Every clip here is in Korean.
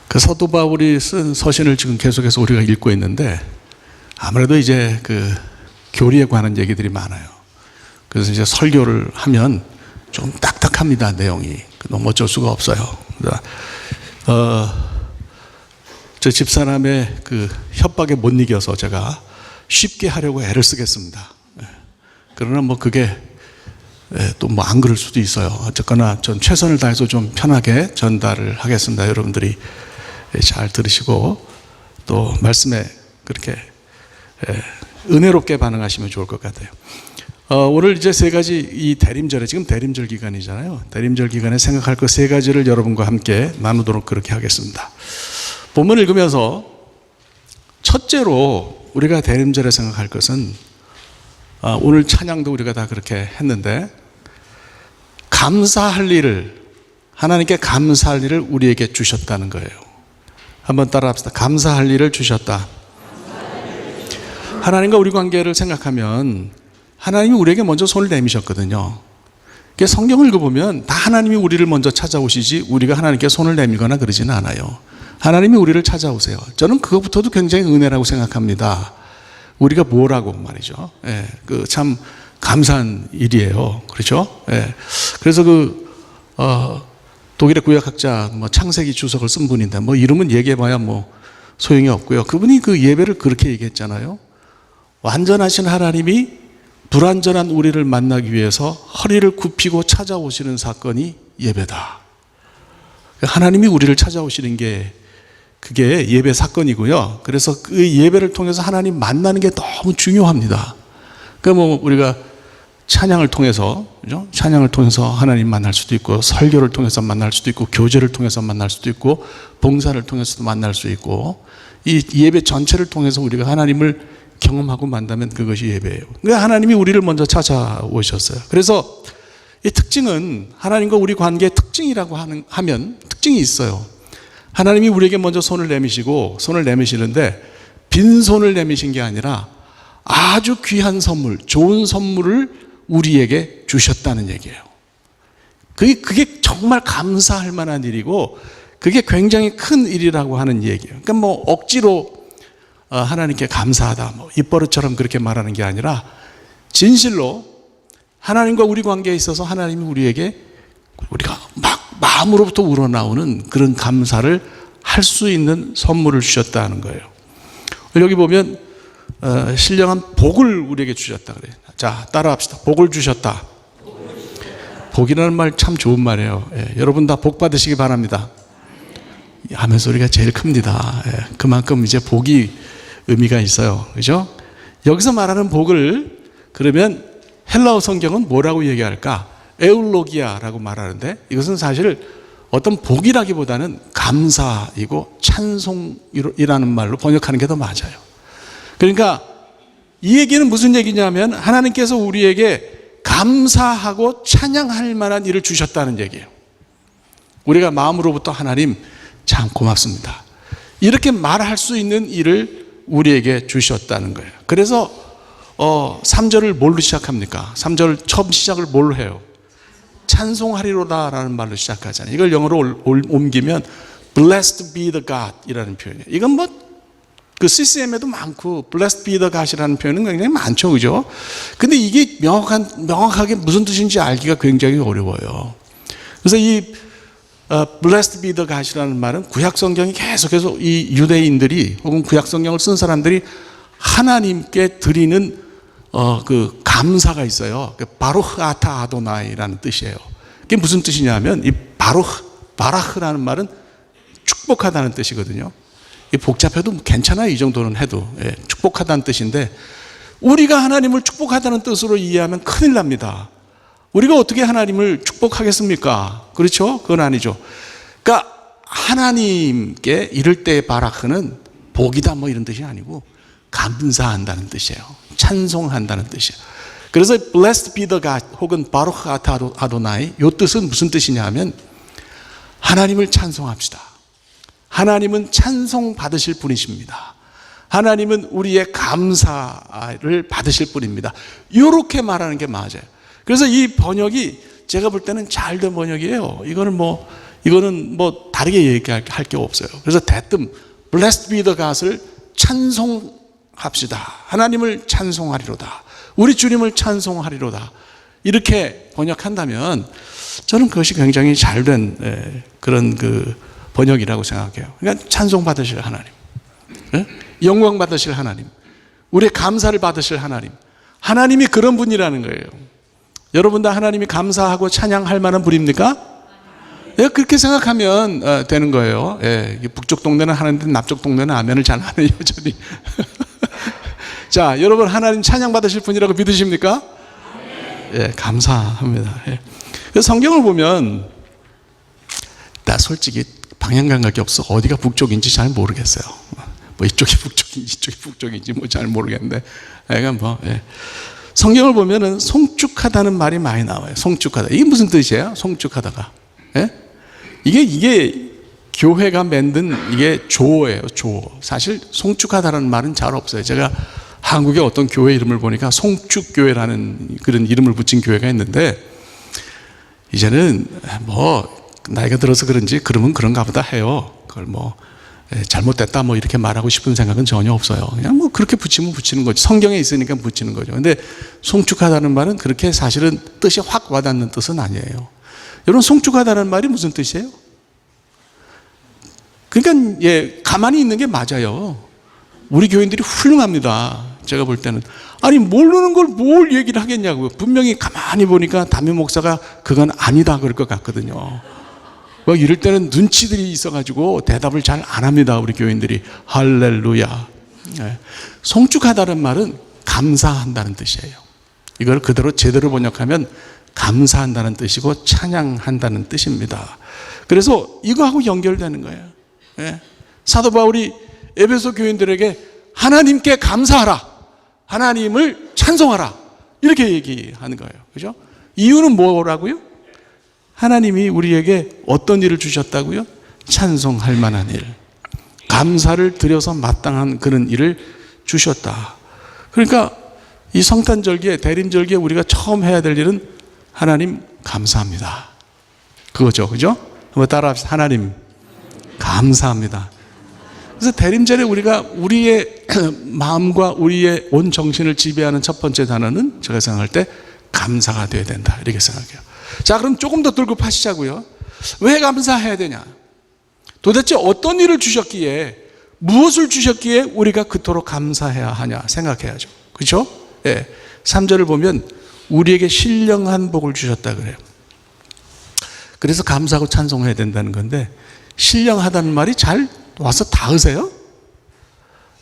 그 사도 바울이 쓴 서신을 지금 계속해서 우리가 읽고 있는데 아무래도 이제 그 교리에 관한 얘기들이 많아요. 그래서 이제 설교를 하면 좀 딱딱합니다, 내용이. 너무 어쩔 수가 없어요. 저 집사람의 그 협박에 못 이겨서 제가 쉽게 하려고 애를 쓰겠습니다. 그러나 뭐 그게 또 뭐 안 그럴 수도 있어요. 어쨌거나 전 최선을 다해서 좀 편하게 전달을 하겠습니다. 여러분들이 잘 들으시고 또 말씀에 그렇게 은혜롭게 반응하시면 좋을 것 같아요. 오늘 이제 세 가지 이 대림절에, 지금 대림절 기간이잖아요. 대림절 기간에 생각할 것 세 가지를 여러분과 함께 나누도록 그렇게 하겠습니다. 본문 읽으면서 첫째로 우리가 대림절에 생각할 것은 오늘 찬양도 우리가 다 그렇게 했는데 감사할 일을, 하나님께 감사할 일을 우리에게 주셨다는 거예요. 한번 따라 합시다. 감사할 일을 주셨다. 하나님과 우리 관계를 생각하면 하나님이 우리에게 먼저 손을 내미셨거든요. 성경을 읽어보면 다 하나님이 우리를 먼저 찾아오시지 우리가 하나님께 손을 내밀거나 그러지는 않아요. 하나님이 우리를 찾아오세요. 저는 그것부터도 굉장히 은혜라고 생각합니다. 우리가 뭐라고 말이죠. 참 감사한 일이에요. 그렇죠? 그래서 독일의 구약학자 창세기 주석을 쓴 분인데 이름은 얘기해봐야 소용이 없고요. 그분이 그 예배를 그렇게 얘기했잖아요. 완전하신 하나님이 불완전한 우리를 만나기 위해서 허리를 굽히고 찾아오시는 사건이 예배다. 하나님이 우리를 찾아오시는 게 그게 예배 사건이고요. 그래서 그 예배를 통해서 하나님 만나는 게 너무 중요합니다. 그러니까 우리가 찬양을 통해서, 그죠? 찬양을 통해서 하나님 만날 수도 있고, 설교를 통해서 만날 수도 있고, 교제를 통해서 만날 수도 있고, 봉사를 통해서도 만날 수 있고, 이 예배 전체를 통해서 우리가 하나님을 경험하고 만나면 그것이 예배예요. 그러니까 하나님이 우리를 먼저 찾아오셨어요. 그래서 이 특징은 하나님과 우리 관계의 특징이라고 하면 특징이 있어요. 하나님이 우리에게 먼저 손을 내미시는데 빈손을 내미신 게 아니라 아주 귀한 선물, 좋은 선물을 우리에게 주셨다는 얘기예요. 그게 정말 감사할 만한 일이고 그게 굉장히 큰 일이라고 하는 얘기예요. 그러니까 억지로 하나님께 감사하다, 입버릇처럼 그렇게 말하는 게 아니라 진실로 하나님과 우리 관계에 있어서 하나님이 우리에게 우리가 막 마음으로부터 우러나오는 그런 감사를 할 수 있는 선물을 주셨다는 거예요. 여기 보면 신령한 복을 우리에게 주셨다 그래요. 자, 따라합시다. 복을 주셨다. 복이라는 말 참 좋은 말이에요. 여러분 다 복 받으시기 바랍니다. 아멘 소리가 제일 큽니다. 그만큼 이제 복이 의미가 있어요. 그죠? 여기서 말하는 복을 그러면 헬라어 성경은 뭐라고 얘기할까? 에울로기아라고 말하는데 이것은 사실 어떤 복이라기보다는 감사이고 찬송이라는 말로 번역하는 게 더 맞아요. 그러니까 이 얘기는 무슨 얘기냐면 하나님께서 우리에게 감사하고 찬양할 만한 일을 주셨다는 얘기예요. 우리가 마음으로부터 하나님 참 고맙습니다, 이렇게 말할 수 있는 일을 우리에게 주셨다는 거예요. 그래서 3절을 뭘로 시작합니까? 3절 처음 시작을 뭘로 해요? 찬송하리로다 라는 말로 시작하잖아요. 이걸 영어로 옮기면 Blessed be the God 이라는 표현이에요. 이건 그 CCM에도 많고 Blessed be the God이라는 표현은 굉장히 많죠. 그죠? 근데 이게 명확하게 무슨 뜻인지 알기가 굉장히 어려워요. 그래서 이 Blessed be the God이라는 말은 구약 성경이 계속해서 이 유대인들이 혹은 구약 성경을 쓴 사람들이 하나님께 드리는 그 감사가 있어요. 바루흐 아타 아도나이라는 뜻이에요. 그게 무슨 뜻이냐면 이 바라흐라는 말은 축복하다는 뜻이거든요. 복잡해도 괜찮아요. 이 정도는 해도. 축복하다는 뜻인데 우리가 하나님을 축복하다는 뜻으로 이해하면 큰일 납니다. 우리가 어떻게 하나님을 축복하겠습니까? 그렇죠? 그건 아니죠. 그러니까 하나님께 이럴 때의 바라흐는 복이다 이런 뜻이 아니고 감사한다는 뜻이에요. 찬송한다는 뜻이에요. 그래서 Blessed be the God 혹은 바루흐 아타 아도나이, 이 뜻은 무슨 뜻이냐 하면 하나님을 찬송합시다. 하나님은 찬송 받으실 분이십니다. 하나님은 우리의 감사를 받으실 분입니다. 이렇게 말하는 게 맞아요. 그래서 이 번역이 제가 볼 때는 잘된 번역이에요. 이거는 이거는 뭐 다르게 얘기할 게 없어요. 그래서 대뜸 Blessed be the God을 찬송합시다. 하나님을 찬송하리로다. 우리 주님을 찬송하리로다. 이렇게 번역한다면 저는 그것이 굉장히 잘된 그런 그 번역이라고 생각해요. 그러니까 찬송 받으실 하나님, 영광 받으실 하나님, 우리의 감사를 받으실 하나님, 하나님이 그런 분이라는 거예요. 여러분 다 하나님이 감사하고 찬양할 만한 분입니까? 예, 그렇게 생각하면 되는 거예요. 예, 북쪽 동네는 하는데 남쪽 동네는 아멘을 잘 하네요, 여전히. 자, 여러분 하나님 찬양 받으실 분이라고 믿으십니까? 예, 감사합니다. 예. 그래서 성경을 보면 나 솔직히 방향 감각이 없어 어디가 북쪽인지 잘 모르겠어요. 뭐 이쪽이 북쪽인지 이쪽이 북쪽인지 뭐 잘 모르겠는데, 그러니까 예. 성경을 보면은 송축하다는 말이 많이 나와요. 송축하다. 이게 무슨 뜻이에요? 송축하다가. 예? 이게 교회가 만든 이게 조어예요. 조어. 사실 송축하다는 말은 잘 없어요. 제가 한국의 어떤 교회 이름을 보니까 송축교회라는 그런 이름을 붙인 교회가 있는데, 이제는 뭐 나이가 들어서 그런지 그러면 그런가 보다 해요. 그걸 뭐 잘못됐다 뭐 이렇게 말하고 싶은 생각은 전혀 없어요. 그냥 뭐 그렇게 붙이면 붙이는 거지. 성경에 있으니까 붙이는 거죠. 근데 송축하다는 말은 그렇게 사실은 뜻이 확 와닿는 뜻은 아니에요. 여러분, 송축하다는 말이 무슨 뜻이에요? 그러니까 예, 가만히 있는 게 맞아요. 우리 교인들이 훌륭합니다. 제가 볼 때는. 아니, 모르는 걸 뭘 얘기를 하겠냐고요. 분명히 가만히 보니까 담임 목사가 그건 아니다 그럴 것 같거든요. 뭐 이럴 때는 눈치들이 있어가지고 대답을 잘 안 합니다. 우리 교인들이. 할렐루야. 네. 송축하다는 말은 감사한다는 뜻이에요. 이걸 그대로 제대로 번역하면 감사한다는 뜻이고 찬양한다는 뜻입니다. 그래서 이거하고 연결되는 거예요. 네. 사도 바울이 에베소 교인들에게 하나님께 감사하라, 하나님을 찬송하라, 이렇게 얘기하는 거예요. 그죠? 이유는 뭐라고요? 하나님이 우리에게 어떤 일을 주셨다고요? 찬송할 만한 일, 감사를 드려서 마땅한 그런 일을 주셨다. 그러니까 이 성탄절기에, 대림절기에 우리가 처음 해야 될 일은 하나님 감사합니다. 그거죠. 그죠? 한번 따라합시다. 하나님 감사합니다. 그래서 대림절에 우리가 우리의 마음과 우리의 온 정신을 지배하는 첫 번째 단어는 제가 생각할 때 감사가 되어야 된다, 이렇게 생각해요. 자, 그럼 조금 더 들고 파시자고요. 왜 감사해야 되냐? 도대체 어떤 일을 주셨기에, 무엇을 주셨기에 우리가 그토록 감사해야 하냐 생각해야죠. 그렇죠? 예. 3절을 보면 우리에게 신령한 복을 주셨다 그래요. 그래서 감사하고 찬송해야 된다는 건데, 신령하다는 말이 잘 와서 닿으세요?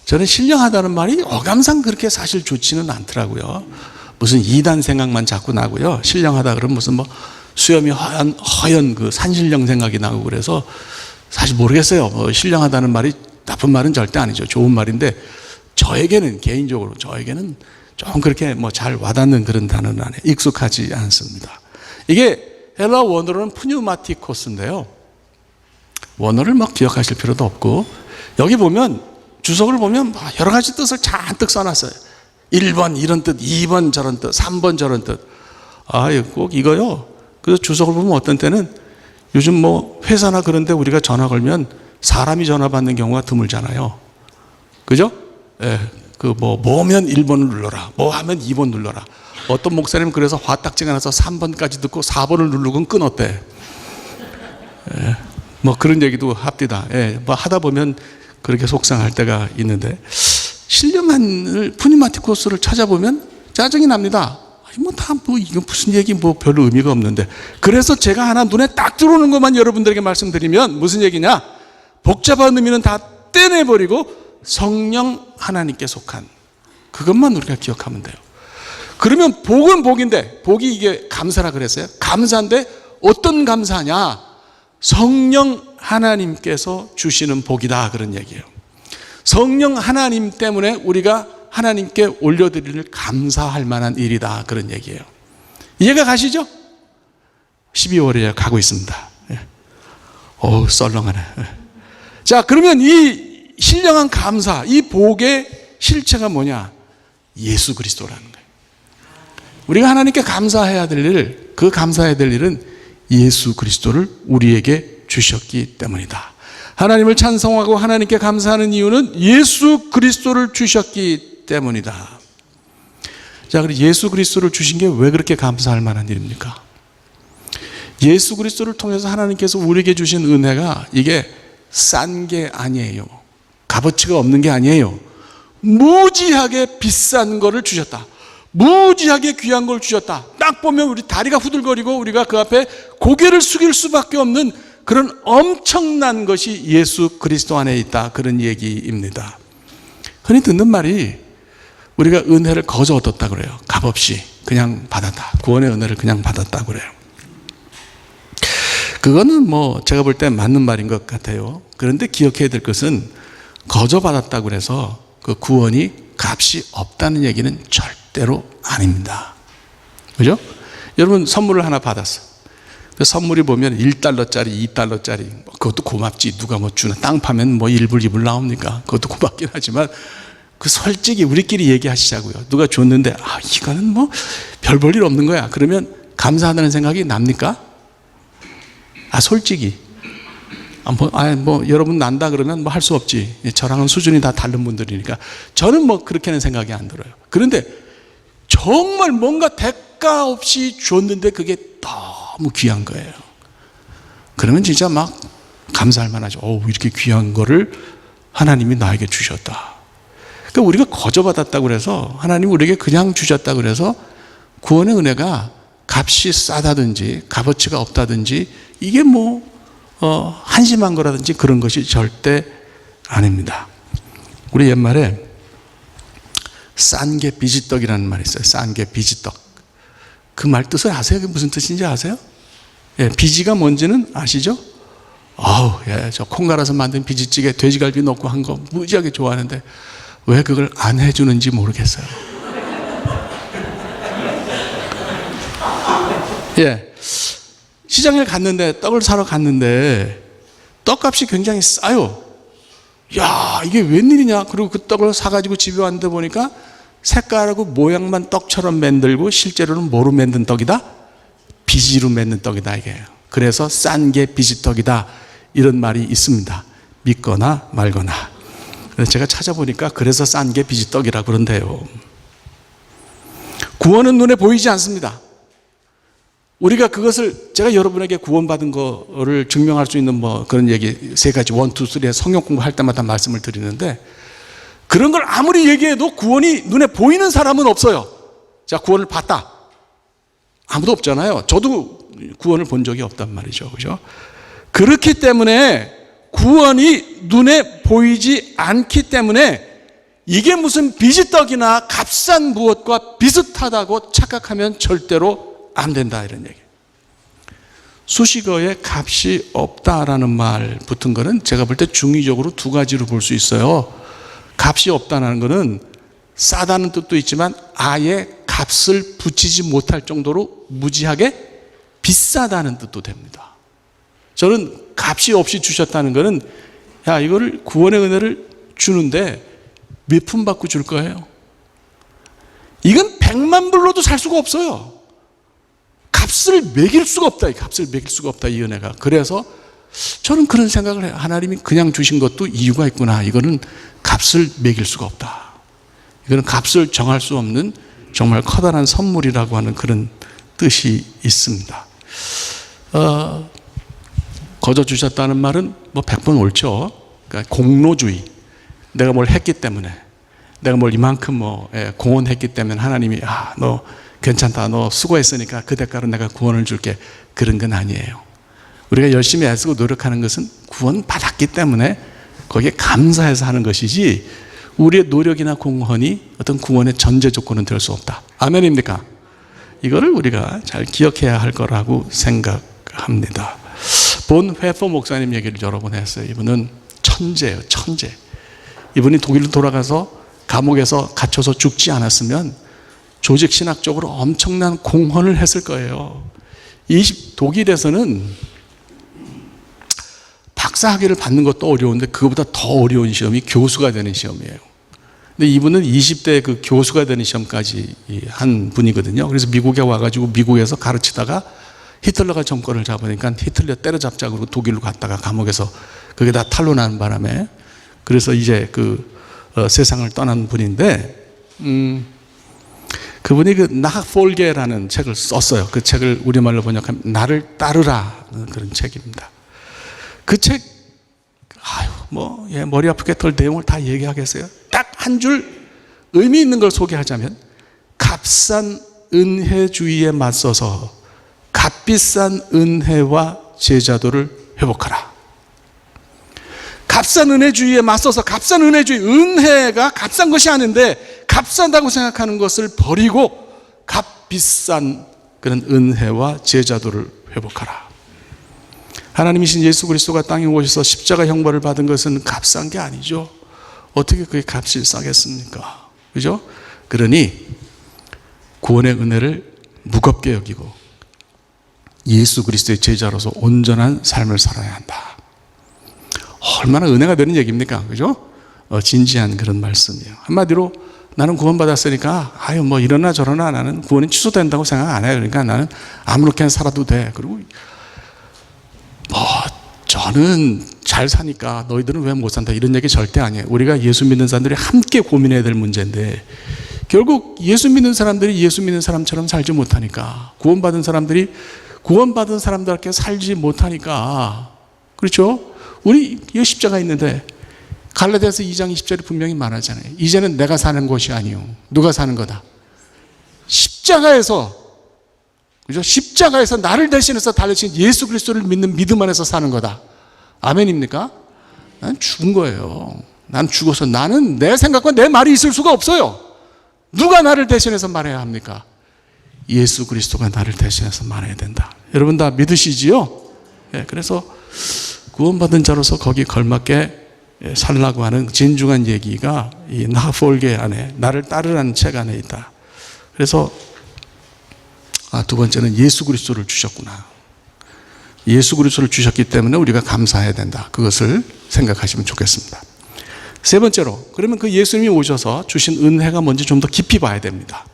저는 신령하다는 말이 어감상 그렇게 사실 좋지는 않더라고요. 무슨 이단 생각만 자꾸 나고요. 신령하다 그러면 무슨 뭐 수염이 허연 그 산신령 생각이 나고 그래서 사실 모르겠어요. 뭐 신령하다는 말이 나쁜 말은 절대 아니죠. 좋은 말인데 저에게는, 개인적으로 저에게는 좀 그렇게 뭐 잘 와닿는 그런 단어는 아니에요. 익숙하지 않습니다. 이게 헬라 원어로는 푸뉴마티코스인데요. 원어를 막 기억하실 필요도 없고, 여기 보면 주석을 보면 여러 가지 뜻을 잔뜩 써놨어요. 1번 이런 뜻, 2번 저런 뜻, 3번 저런 뜻. 아, 꼭 이거요. 그래서 주석을 보면 어떤 때는 요즘 뭐 회사나 그런 데 우리가 전화 걸면 사람이 전화 받는 경우가 드물잖아요. 그죠? 예. 그 뭐면 1번을 눌러라, 뭐 하면 2번 눌러라. 어떤 목사님은 그래서 화딱지가 나서 3번까지 듣고 4번을 누르고는 끊었대. 예. 뭐 그런 얘기도 합디다. 예. 뭐 하다 보면 그렇게 속상할 때가 있는데, 신령한 푸니마티코스를 찾아보면 짜증이 납니다. 이거 무슨 얘기, 뭐 별로 의미가 없는데. 그래서 제가 하나 눈에 딱 들어오는 것만 여러분들에게 말씀드리면 무슨 얘기냐? 복잡한 의미는 다 떼내버리고 성령 하나님께 속한 그것만 우리가 기억하면 돼요. 그러면 복은 복인데, 복이 이게 감사라 그랬어요. 감사인데 어떤 감사냐? 성령 하나님께서 주시는 복이다, 그런 얘기예요. 성령 하나님 때문에 우리가 하나님께 올려드릴 감사할 만한 일이다, 그런 얘기예요. 이해가 가시죠? 12월에 가고 있습니다. 어우, 썰렁하네. 자, 그러면 이 신령한 감사, 이 복의 실체가 뭐냐? 예수 그리스도라는 거예요. 우리가 하나님께 감사해야 될 일, 그 감사해야 될 일은 예수 그리스도를 우리에게 주셨기 때문이다. 하나님을 찬송하고 하나님께 감사하는 이유는 예수 그리스도를 주셨기 때문이다. 자, 그럼 예수 그리스도를 주신 게 왜 그렇게 감사할 만한 일입니까? 예수 그리스도를 통해서 하나님께서 우리에게 주신 은혜가 이게 싼 게 아니에요. 값어치가 없는 게 아니에요. 무지하게 비싼 거를 주셨다. 무지하게 귀한 걸 주셨다. 딱 보면 우리 다리가 후들거리고 우리가 그 앞에 고개를 숙일 수밖에 없는 그런 엄청난 것이 예수 그리스도 안에 있다. 그런 얘기입니다. 흔히 듣는 말이 우리가 은혜를 거저 얻었다 그래요. 값없이 그냥 받았다. 구원의 은혜를 그냥 받았다 그래요. 그거는 뭐 제가 볼 때 맞는 말인 것 같아요. 그런데 기억해야 될 것은 거저 받았다고 해서 그 구원이 값이 없다는 얘기는 절대로 아닙니다. 그죠? 여러분 선물을 하나 받았어. 그 선물이 보면 1달러짜리, 2달러짜리, 그것도 고맙지. 누가 뭐 주나 땅 파면 뭐 1불, 2불 나옵니까? 그것도 고맙긴 하지만 그 솔직히 우리끼리 얘기하시자고요. 누가 줬는데 이거는 뭐 별 볼 일 없는 거야. 그러면 감사하다는 생각이 납니까? 솔직히 뭐 여러분 난다 그러면 뭐 할 수 없지. 저랑은 수준이 다 다른 분들이니까 저는 뭐 그렇게는 생각이 안 들어요. 그런데 정말 뭔가 대가 없이 줬는데 그게 너무 귀한 거예요. 그러면 진짜 막 감사할 만하죠. 이렇게 귀한 거를 하나님이 나에게 주셨다. 그러니까 우리가 거저 받았다고 그래서 하나님이 우리에게 그냥 주셨다고 그래서 구원의 은혜가 값이 싸다든지 값어치가 없다든지 이게 뭐 한심한 거라든지 그런 것이 절대 아닙니다. 우리 옛말에 싼 게 비지떡이라는 말이 있어요. 싼 게 비지떡. 그 말 뜻을 아세요? 그게 무슨 뜻인지 아세요? 예, 비지가 뭔지는 아시죠? 저 콩 갈아서 만든 비지찌개 돼지갈비 넣고 한 거 무지하게 좋아하는데 왜 그걸 안 해주는지 모르겠어요. 예. 시장에 갔는데 떡을 사러 갔는데 떡값이 굉장히 싸요. 야, 이게 웬일이냐? 그리고 그 떡을 사가지고 집에 왔는데 보니까 색깔하고 모양만 떡처럼 만들고 실제로는 뭐로 만든 떡이다? 비지로 만든 떡이다 이게. 그래서 싼 게 비지떡이다 이런 말이 있습니다. 믿거나 말거나. 그래서 제가 찾아보니까 그래서 싼 게 비지떡이라 그런데요. 구원은 눈에 보이지 않습니다. 우리가 그것을 제가 여러분에게 구원받은 거를 증명할 수 있는 뭐 그런 얘기 3가지 1, 2, 3에 성경 공부할 때마다 말씀을 드리는데 그런 걸 아무리 얘기해도 구원이 눈에 보이는 사람은 없어요. 자, 구원을 받다. 아무도 없잖아요. 저도 구원을 본 적이 없단 말이죠. 그죠? 그렇기 때문에 구원이 눈에 보이지 않기 때문에 이게 무슨 비지떡이나 값싼 무엇과 비슷하다고 착각하면 절대로 안 된다 이런 얘기. 수식어에 값이 없다라는 말 붙은 거는 제가 볼 때 중의적으로 2가지로 볼 수 있어요. 값이 없다는 거는 싸다는 뜻도 있지만 아예 값을 붙이지 못할 정도로 무지하게 비싸다는 뜻도 됩니다. 저는 값이 없이 주셨다는 거는 이거를 구원의 은혜를 주는데 몇 푼 받고 줄 거예요? 이건 100만 불로도 살 수가 없어요. 값을 매길 수가 없다. 값을 매길 수가 없다. 이 은혜가. 그래서 저는 그런 생각을 해요. 하나님이 그냥 주신 것도 이유가 있구나. 이거는 값을 매길 수가 없다. 이거는 값을 정할 수 없는 정말 커다란 선물이라고 하는 그런 뜻이 있습니다. 거저 주셨다는 말은 뭐 100번 옳죠. 그러니까 공로주의. 내가 뭘 했기 때문에, 내가 뭘 이만큼 공헌했기 때문에 하나님이 너 괜찮다. 너 수고했으니까 그 대가로 내가 구원을 줄게. 그런 건 아니에요. 우리가 열심히 애쓰고 노력하는 것은 구원 받았기 때문에 거기에 감사해서 하는 것이지 우리의 노력이나 공헌이 어떤 구원의 전제 조건은 될 수 없다. 아멘입니까? 이거를 우리가 잘 기억해야 할 거라고 생각합니다. 본 회포 목사님 얘기를 여러 번 했어요. 이분은 천재예요. 천재. 이분이 독일로 돌아가서 감옥에서 갇혀서 죽지 않았으면 조직 신학적으로 엄청난 공헌을 했을 거예요. 독일에서는 박사학위를 받는 것도 어려운데 그거보다 더 어려운 시험이 교수가 되는 시험이에요. 근데 이분은 20대 그 교수가 되는 시험까지 한 분이거든요. 그래서 미국에 와가지고 미국에서 가르치다가 히틀러가 정권을 잡으니까 히틀러 때려잡자고 독일로 갔다가 감옥에서 그게 다 탄로나는 바람에 그래서 이제 세상을 떠난 분인데 그분이 나폴게라는 책을 썼어요. 그 책을 우리말로 번역하면 나를 따르라 그런 책입니다. 그 책 머리 아프게 덜 내용을 다 얘기하겠어요. 딱 한 줄 의미 있는 걸 소개하자면 값싼 은혜주의에 맞서서 값비싼 은혜와 제자도를 회복하라. 값싼 은혜주의에 맞서서 값싼 은혜주의, 은혜가 값싼 것이 아닌데 값싸다고 생각하는 것을 버리고 값비싼 그런 은혜와 제자도를 회복하라. 하나님이신 예수 그리스도가 땅에 오셔서 십자가 형벌을 받은 것은 값싼 게 아니죠. 어떻게 그게 값이 싸겠습니까? 그죠? 그러니 구원의 은혜를 무겁게 여기고 예수 그리스도의 제자로서 온전한 삶을 살아야 한다. 얼마나 은혜가 되는 얘기입니까? 그죠? 진지한 그런 말씀이에요. 한마디로 나는 구원받았으니까 이러나 저러나 나는 구원이 취소된다고 생각 안 해요. 그러니까 나는 아무렇게나 살아도 돼. 그리고 저는 잘 사니까 너희들은 왜 못 산다 이런 얘기 절대 아니에요. 우리가 예수 믿는 사람들이 함께 고민해야 될 문제인데 결국 예수 믿는 사람들이 예수 믿는 사람처럼 살지 못하니까 구원받은 사람들이 구원받은 사람들께 살지 못하니까 그렇죠? 우리 이 십자가 있는데 갈라디아서 2장 20절에 분명히 말하잖아요. 이제는 내가 사는 것이 아니요 누가 사는 거다? 십자가에서 그죠? 십자가에서 나를 대신해서 달리신 예수 그리스도를 믿는 믿음 안에서 사는 거다. 아멘입니까? 난 죽은 거예요. 난 죽어서 나는 내 생각과 내 말이 있을 수가 없어요. 누가 나를 대신해서 말해야 합니까? 예수 그리스도가 나를 대신해서 말해야 된다. 여러분 다 믿으시지요? 그래서 구원받은 자로서 거기 걸맞게 살라고 하는 진중한 얘기가 이 나폴게 안에 나를 따르라는 책 안에 있다. 그래서 두 번째는 예수 그리스도를 주셨구나. 예수 그리스도를 주셨기 때문에 우리가 감사해야 된다. 그것을 생각하시면 좋겠습니다. 세 번째로 그러면 그 예수님이 오셔서 주신 은혜가 뭔지 좀 더 깊이 봐야 됩니다.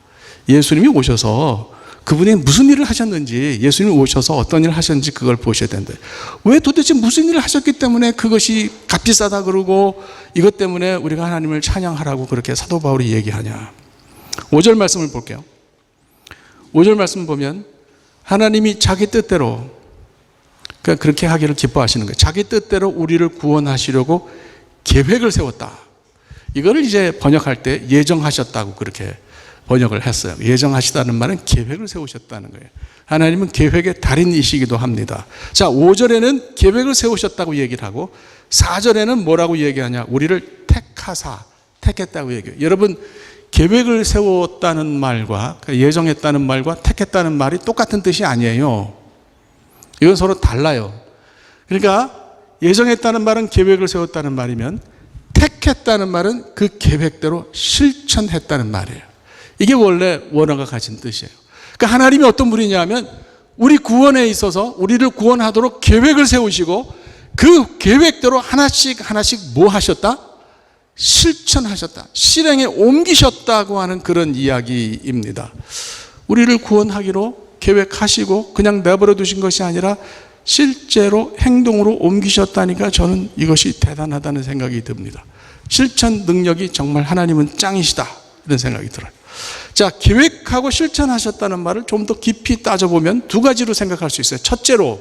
예수님이 오셔서 그분이 무슨 일을 하셨는지 예수님이 오셔서 어떤 일을 하셨는지 그걸 보셔야 된다. 왜 도대체 무슨 일을 하셨기 때문에 그것이 값비싸다 그러고 이것 때문에 우리가 하나님을 찬양하라고 그렇게 사도 바울이 얘기하냐. 5절 말씀을 볼게요. 5절 말씀 보면 하나님이 자기 뜻대로 그렇게 하기를 기뻐하시는 거예요. 자기 뜻대로 우리를 구원하시려고 계획을 세웠다. 이거를 이제 번역할 때 예정하셨다고 그렇게 번역을 했어요. 예정하시다는 말은 계획을 세우셨다는 거예요. 하나님은 계획의 달인이시기도 합니다. 자, 5절에는 계획을 세우셨다고 얘기를 하고 4절에는 뭐라고 얘기하냐? 우리를 택했다고 얘기해요. 여러분 계획을 세웠다는 말과 예정했다는 말과 택했다는 말이 똑같은 뜻이 아니에요. 이건 서로 달라요. 그러니까 예정했다는 말은 계획을 세웠다는 말이면 택했다는 말은 그 계획대로 실천했다는 말이에요. 이게 원래 원어가 가진 뜻이에요. 그러니까 하나님이 어떤 분이냐면 우리 구원에 있어서 우리를 구원하도록 계획을 세우시고 그 계획대로 하나씩 뭐 하셨다? 실천하셨다. 실행에 옮기셨다고 하는 그런 이야기입니다. 우리를 구원하기로 계획하시고 그냥 내버려 두신 것이 아니라 실제로 행동으로 옮기셨다니까 저는 이것이 대단하다는 생각이 듭니다. 실천 능력이 정말 하나님은 짱이시다 이런 생각이 들어요. 자, 계획하고 실천하셨다는 말을 좀 더 깊이 따져보면 두 가지로 생각할 수 있어요. 첫째로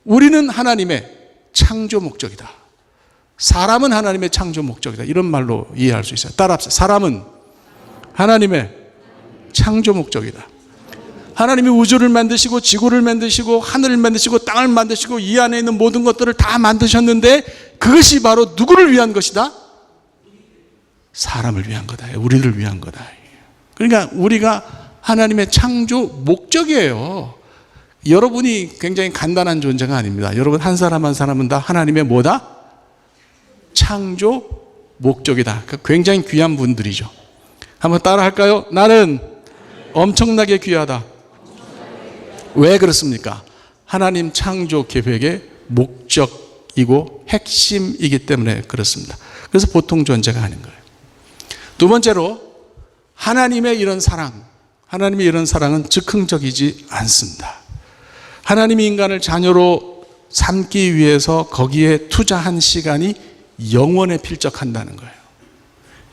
우리는 하나님의 창조 목적이다. 사람은 하나님의 창조 목적이다. 이런 말로 이해할 수 있어요. 따라합시다. 사람은 하나님의 창조 목적이다. 하나님이 우주를 만드시고 지구를 만드시고 하늘을 만드시고 땅을 만드시고 이 안에 있는 모든 것들을 다 만드셨는데 그것이 바로 누구를 위한 것이다? 사람을 위한 거다. 우리를 위한 거다. 그러니까 우리가 하나님의 창조 목적이에요. 여러분이 굉장히 간단한 존재가 아닙니다. 여러분 한 사람 한 사람은 다 하나님의 뭐다? 창조 목적이다. 굉장히 귀한 분들이죠. 한번 따라 할까요? 나는 엄청나게 귀하다. 왜 그렇습니까? 하나님 창조 계획의 목적이고 핵심이기 때문에 그렇습니다. 그래서 보통 존재가 아닌 거예요. 두 번째로 하나님의 이런 사랑은 즉흥적이지 않습니다. 하나님이 인간을 자녀로 삼기 위해서 거기에 투자한 시간이 영원에 필적한다는 거예요.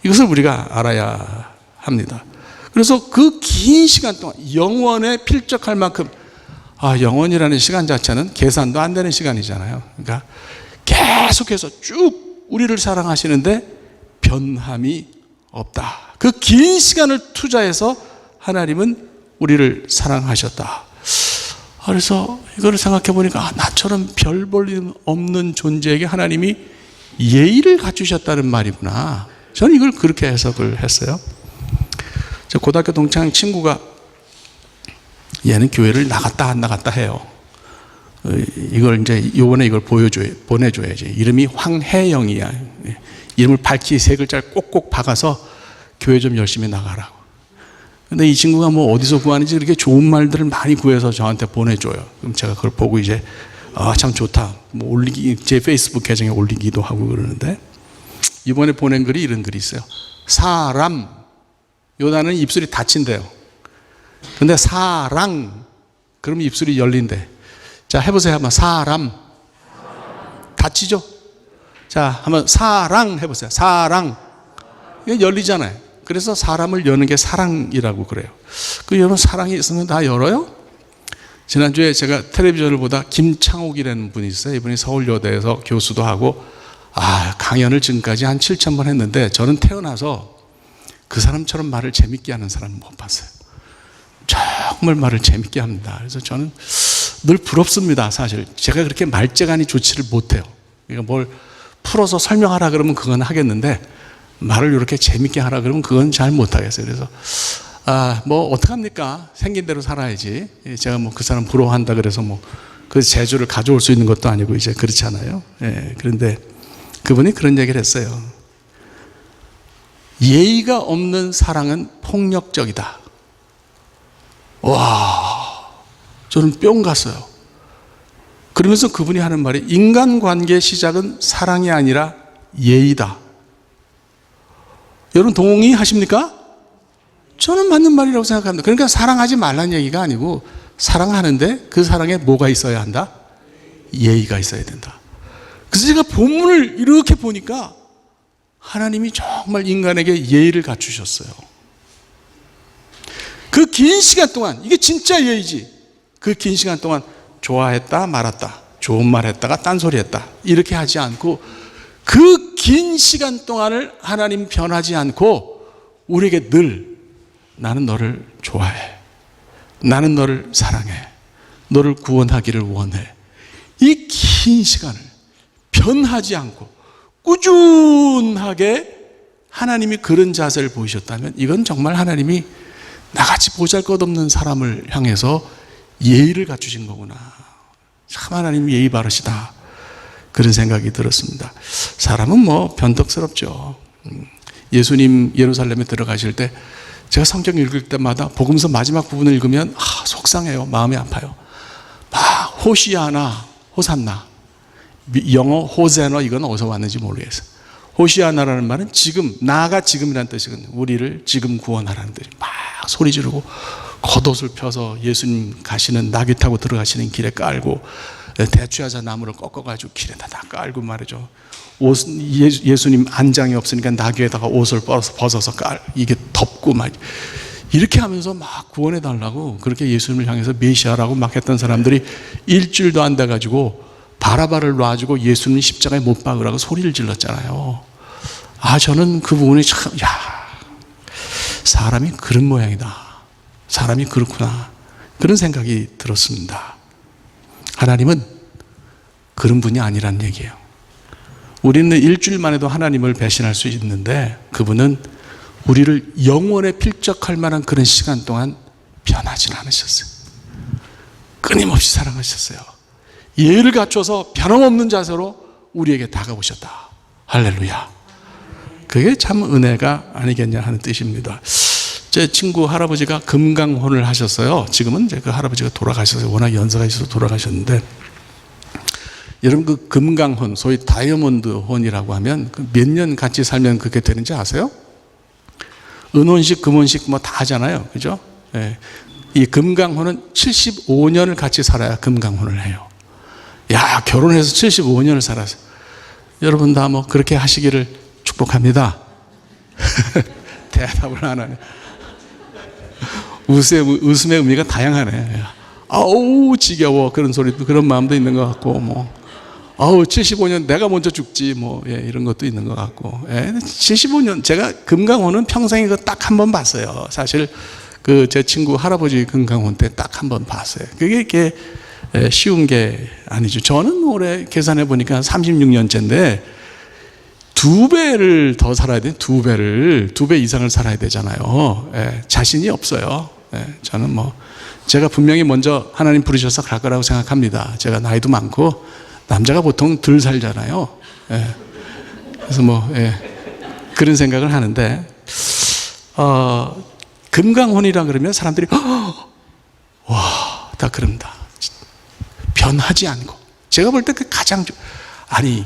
이것을 우리가 알아야 합니다. 그래서 그 긴 시간 동안 영원에 필적할 만큼, 영원이라는 시간 자체는 계산도 안 되는 시간이잖아요. 그러니까 계속해서 쭉 우리를 사랑하시는데 변함이 없다. 그 긴 시간을 투자해서 하나님은 우리를 사랑하셨다. 그래서 이거를 생각해 보니까 나처럼 별 볼 없는 존재에게 하나님이 예의를 갖추셨다는 말이구나. 저는 이걸 그렇게 해석을 했어요. 저 고등학교 동창 친구가, 얘는 교회를 나갔다 안 나갔다 해요. 이걸 이제 요번에 이걸 보내줘야지. 이름이 황혜영이야. 이름을 밝히 세 글자를 꼭꼭 박아서 교회 좀 열심히 나가라고. 근데 이 친구가 뭐 어디서 구하는지 이렇게 좋은 말들을 많이 구해서 저한테 보내줘요. 그럼 제가 그걸 보고 이제 참 좋다. 뭐 제 페이스북 계정에 올리기도 하고 그러는데, 이번에 보낸 글이 이런 글이 있어요. 사람, 요 단어는 입술이 닫힌대요. 근데 사랑, 그러면 입술이 열린대. 자, 해보세요. 한번 사람. 닫히죠? 자, 한번 사랑 해보세요. 사랑. 이게 열리잖아요. 그래서 사람을 여는 게 사랑이라고 그래요. 여러분, 사랑이 있으면 다 열어요? 지난주에 제가 텔레비전을 보다 김창옥이라는 분이 있어요. 이분이 서울여대에서 교수도 하고, 강연을 지금까지 한 7,000번 했는데, 저는 태어나서 그 사람처럼 말을 재밌게 하는 사람은 못 봤어요. 정말 말을 재밌게 합니다. 그래서 저는 늘 부럽습니다. 사실 제가 그렇게 말재간이 좋지를 못해요. 그러니까 뭘 풀어서 설명하라 그러면 그건 하겠는데, 말을 이렇게 재밌게 하라 그러면 그건 잘 못하겠어요. 그래서 뭐 어떡합니까? 생긴 대로 살아야지. 제가 뭐 그 사람 부러워한다 그래서 뭐 그 재주를 가져올 수 있는 것도 아니고 이제 그렇잖아요. 그런데 그분이 그런 얘기를 했어요. 예의가 없는 사랑은 폭력적이다. 와, 저는 뿅 갔어요. 그러면서 그분이 하는 말이, 인간관계의 시작은 사랑이 아니라 예의다. 여러분 동의하십니까? 저는 맞는 말이라고 생각합니다. 그러니까 사랑하지 말라는 얘기가 아니고, 사랑하는데 그 사랑에 뭐가 있어야 한다? 예의가 있어야 된다. 그래서 제가 본문을 이렇게 보니까 하나님이 정말 인간에게 예의를 갖추셨어요. 그 긴 시간 동안, 이게 진짜 예의지. 그 긴 시간 동안 좋아했다 말았다, 좋은 말 했다가 딴소리 했다, 이렇게 하지 않고 그 긴 시간 동안을 하나님 변하지 않고 우리에게 늘, 나는 너를 좋아해, 나는 너를 사랑해, 너를 구원하기를 원해, 이 긴 시간을 변하지 않고 꾸준하게 하나님이 그런 자세를 보이셨다면, 이건 정말 하나님이 나같이 보잘것없는 사람을 향해서 예의를 갖추신 거구나. 참 하나님 예의 바르시다. 그런 생각이 들었습니다. 사람은 뭐 변덕스럽죠. 예수님 예루살렘에 들어가실 때 제가 성경 읽을 때마다 복음서 마지막 부분을 읽으면 속상해요. 마음이 아파요. 호시아나, 호산나, 영어 호세너, 이건 어디서 왔는지 모르겠어요. 호시아나라는 말은 지금, 나가 지금이라는 뜻이거든요. 우리를 지금 구원하라는 뜻이. 막 소리 지르고 겉옷을 펴서 예수님 가시는, 나귀 타고 들어가시는 길에 깔고, 대추야자 나무를 꺾어가지고 길에다 다 깔고 말이죠. 예수님 안장이 없으니까 나귀에다가 옷을 벗어서 이게 덮고 막 이렇게 하면서 막 구원해 달라고 그렇게 예수님을 향해서 메시아라고 막 했던 사람들이 일주일도 안 돼가지고 바라바를 놔주고 예수님 십자가에 못 박으라고 소리를 질렀잖아요. 저는 그 부분이 참, 사람이 그런 모양이다, 사람이 그렇구나, 그런 생각이 들었습니다. 하나님은 그런 분이 아니란 얘기예요. 우리는 일주일만 해도 하나님을 배신할 수 있는데, 그분은 우리를 영원에 필적할 만한 그런 시간 동안 변하지 않으셨어요. 끊임없이 사랑하셨어요. 예의를 갖춰서 변함없는 자세로 우리에게 다가오셨다. 할렐루야. 그게 참 은혜가 아니겠냐 하는 뜻입니다. 제 친구 할아버지가 금강혼을 하셨어요. 지금은 이제 그 할아버지가 돌아가셔서, 워낙 연세가 있어서 돌아가셨는데, 여러분 그 금강혼, 소위 다이아몬드 혼이라고 하면 몇 년 같이 살면 그게 되는지 아세요? 은혼식, 금혼식 뭐 다 하잖아요. 그죠? 예. 이 금강혼은 75년을 같이 살아야 금강혼을 해요. 야, 결혼해서 75년을 살았어요. 여러분 다 뭐 그렇게 하시기를 축복합니다. 대답을 안 하네. 웃음의 의미가 다양하네. 아우 지겨워, 그런 소리도, 그런 마음도 있는 것 같고, 뭐 아우 75년 내가 먼저 죽지, 뭐 이런 것도 있는 것 같고. 75년, 제가 금강혼은 평생에 그 딱 한 번 봤어요. 사실 그 제 친구 할아버지 금강혼 때 딱 한 번 봤어요. 그게 이렇게 쉬운 게 아니죠. 저는 올해 계산해 보니까 36년째인데 2배를 더 살아야 돼. 2배 이상을 살아야 되잖아요. 자신이 없어요. 저는 뭐 제가 분명히 먼저 하나님 부르셔서 갈 거라고 생각합니다. 제가 나이도 많고 남자가 보통 덜 살잖아요. 그래서 뭐 그런 생각을 하는데, 금강혼이라 그러면 사람들이 와, 다 그런다. 변하지 않고. 제가 볼 때 그 가장 아니,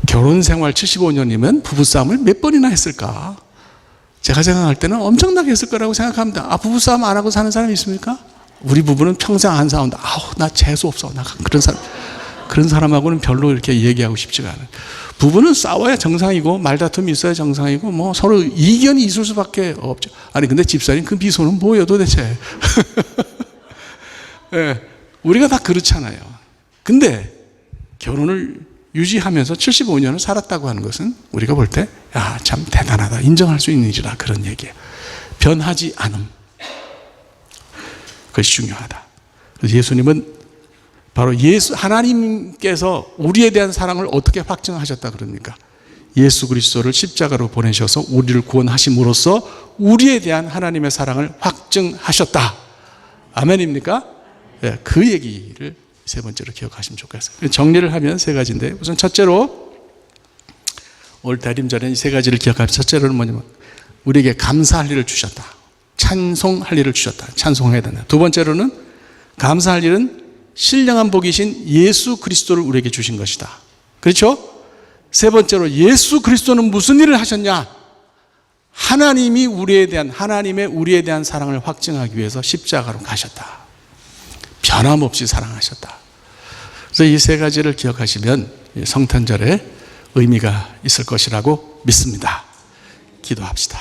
결혼 생활 75년이면 부부싸움을 몇 번이나 했을까? 제가 생각할 때는 엄청나게 했을 거라고 생각합니다. 부부싸움 안 하고 사는 사람이 있습니까? 우리 부부는 평생 안 싸운다. 나 재수 없어. 나 그런 사람하고는 별로 이렇게 얘기하고 싶지가 않아요. 부부는 싸워야 정상이고 말다툼이 있어야 정상이고 뭐 서로 이견이 있을 수밖에 없죠. 아니 근데 집사님 그 미소는 뭐예요 도대체? 우리가 다 그렇잖아요. 근데 결혼을 유지하면서 75년을 살았다고 하는 것은 우리가 볼 때 참 대단하다, 인정할 수 있는 일이다, 그런 얘기예요. 변하지 않음, 그것이 중요하다. 그래서 예수님은 바로 하나님께서 우리에 대한 사랑을 어떻게 확증하셨다 그럽니까? 예수 그리스도를 십자가로 보내셔서 우리를 구원하심으로써 우리에 대한 하나님의 사랑을 확증하셨다. 아멘입니까? 그 얘기를 세 번째로 기억하시면 좋겠어요. 정리를 하면 세 가지인데, 우선 첫째로 올 대림절에 이 세 가지를 기억하면, 첫째로는 뭐냐면 우리에게 감사할 일을 주셨다. 찬송할 일을 주셨다. 찬송해야 된다. 두 번째로는 감사할 일은 신령한 복이신 예수 그리스도를 우리에게 주신 것이다. 그렇죠? 세 번째로 예수 그리스도는 무슨 일을 하셨냐? 하나님의 우리에 대한 사랑을 확증하기 위해서 십자가로 가셨다. 변함없이 사랑하셨다. 그래서 이 세 가지를 기억하시면 성탄절에 의미가 있을 것이라고 믿습니다. 기도합시다.